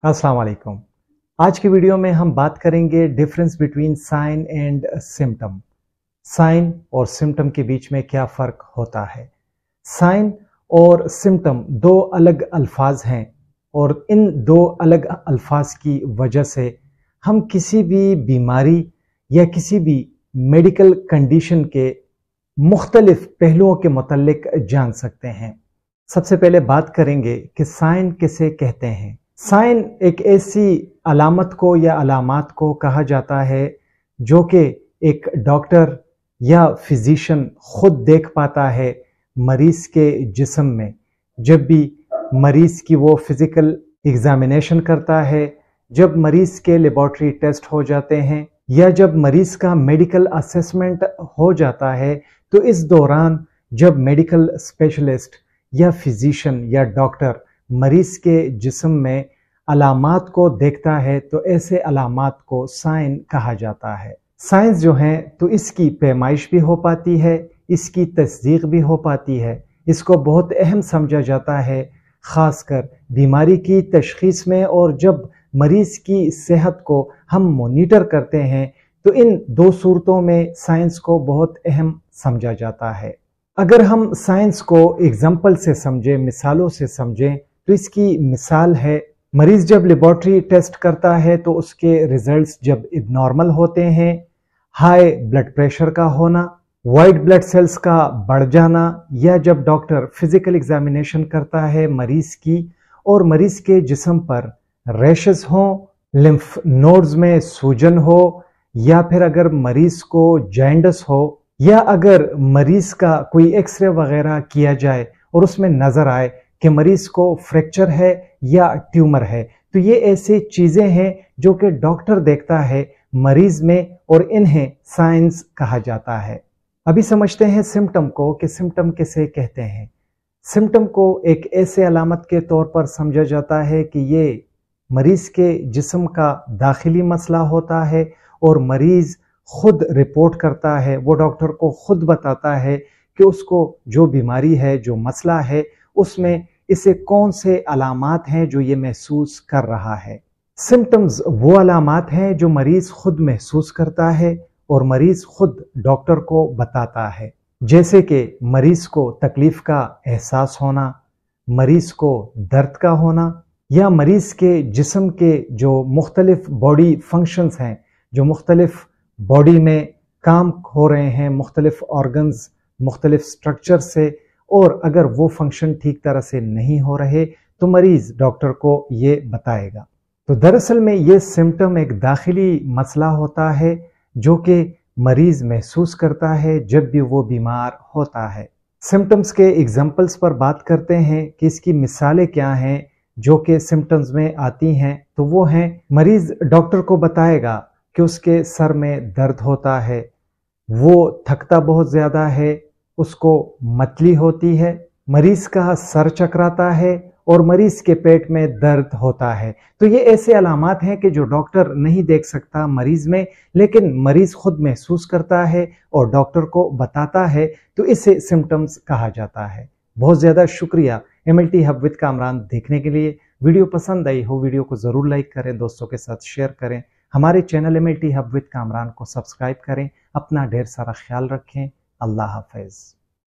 अस्सलाम वालेकुम। आज की वीडियो में हम बात करेंगे difference between sign and symptom. Sign और सिम्टम के बीच में क्या फ़र्क होता है। साइन और सिम्टम दो अलग अल्फाज हैं और इन दो अलग अल्फाज की वजह से हम किसी भी बीमारी या किसी भी मेडिकल कंडीशन के मुख्तलिफ पहलुओं के मुतल्लिक जान सकते हैं। सबसे पहले बात करेंगे कि साइन किसे कहते हैं। साइन एक ऐसी अलामत को या अलामात को कहा जाता है जो कि एक डॉक्टर या फिजिशियन खुद देख पाता है मरीज के जिस्म में। जब भी मरीज की वो फिजिकल एग्जामिनेशन करता है, जब मरीज के लेबॉर्ट्री टेस्ट हो जाते हैं या जब मरीज का मेडिकल असेसमेंट हो जाता है, तो इस दौरान जब मेडिकल स्पेशलिस्ट या फिजिशियन या डॉक्टर मरीज के जिस्म में अलामात को देखता है तो ऐसे अलामात को साइन कहा जाता है। साइंस जो हैं तो इसकी पैमाइश भी हो पाती है, इसकी तस्दीक भी हो पाती है। इसको बहुत अहम समझा जाता है ख़ासकर बीमारी की तशख़ीस में, और जब मरीज़ की सेहत को हम मॉनिटर करते हैं तो इन दो सूरतों में साइंस को बहुत अहम समझा जाता है। अगर हम साइंस को एग्जाम्पल से समझें, मिसालों से समझें, तो इसकी मिसाल है मरीज जब लेबॉर्ट्री टेस्ट करता है तो उसके रिजल्ट्स जब इब्नॉर्मल होते हैं, हाई ब्लड प्रेशर का होना, वाइट ब्लड सेल्स का बढ़ जाना, या जब डॉक्टर फिजिकल एग्जामिनेशन करता है मरीज की और मरीज के जिस्म पर रैशेस हो, लिम्फ नोड्स में सूजन हो, या फिर अगर मरीज को जॉन्डिस हो, या अगर मरीज का कोई एक्सरे वगैरह किया जाए और उसमें नजर आए कि मरीज को फ्रैक्चर है या ट्यूमर है, तो ये ऐसी चीजें हैं जो कि डॉक्टर देखता है मरीज में और इन्हें साइंस कहा जाता है। अभी समझते हैं सिम्टम को कि सिम्टम किसे कहते हैं। सिम्टम को एक ऐसे अलामत के तौर पर समझा जाता है कि ये मरीज के जिस्म का दाखिली मसला होता है और मरीज खुद रिपोर्ट करता है, वो डॉक्टर को खुद बताता है कि उसको जो बीमारी है, जो मसला है, उसमें इसे कौन से अलामात हैं जो ये महसूस कर रहा है। सिम्टम्स वो अलामात हैं जो मरीज खुद महसूस करता है और मरीज खुद डॉक्टर को बताता है, जैसे कि मरीज को तकलीफ का एहसास होना, मरीज को दर्द का होना, या मरीज के जिस्म के जो मुख्तलिफ बॉडी फंक्शंस हैं, जो मुख्तलिफ बॉडी में काम हो रहे हैं, मुख्तलिफ ऑर्गन्स मुख्तलिफ स्ट्रक्चर से, और अगर वो फंक्शन ठीक तरह से नहीं हो रहे तो मरीज डॉक्टर को ये बताएगा। तो दरअसल में ये सिम्टम एक दाखिली मसला होता है जो कि मरीज महसूस करता है जब भी वो बीमार होता है। सिम्टम्स के एग्जाम्पल्स पर बात करते हैं कि इसकी मिसालें क्या हैं जो कि सिम्टम्स में आती हैं। तो वो हैं, मरीज डॉक्टर को बताएगा कि उसके सर में दर्द होता है, वो थकता बहुत ज़्यादा है, उसको मतली होती है, मरीज का सर चकराता है और मरीज के पेट में दर्द होता है। तो ये ऐसे अलामात हैं कि जो डॉक्टर नहीं देख सकता मरीज में, लेकिन मरीज खुद महसूस करता है और डॉक्टर को बताता है, तो इसे सिम्टम्स कहा जाता है। बहुत ज़्यादा शुक्रिया MLT हब विद कामरान देखने के लिए। वीडियो पसंद आई हो, वीडियो को ज़रूर लाइक करें, दोस्तों के साथ शेयर करें। हमारे channel MLT hub with Kamran को सब्सक्राइब करें। अपना ढेर सारा ख्याल रखें। अल्लाह हाफ़िज़।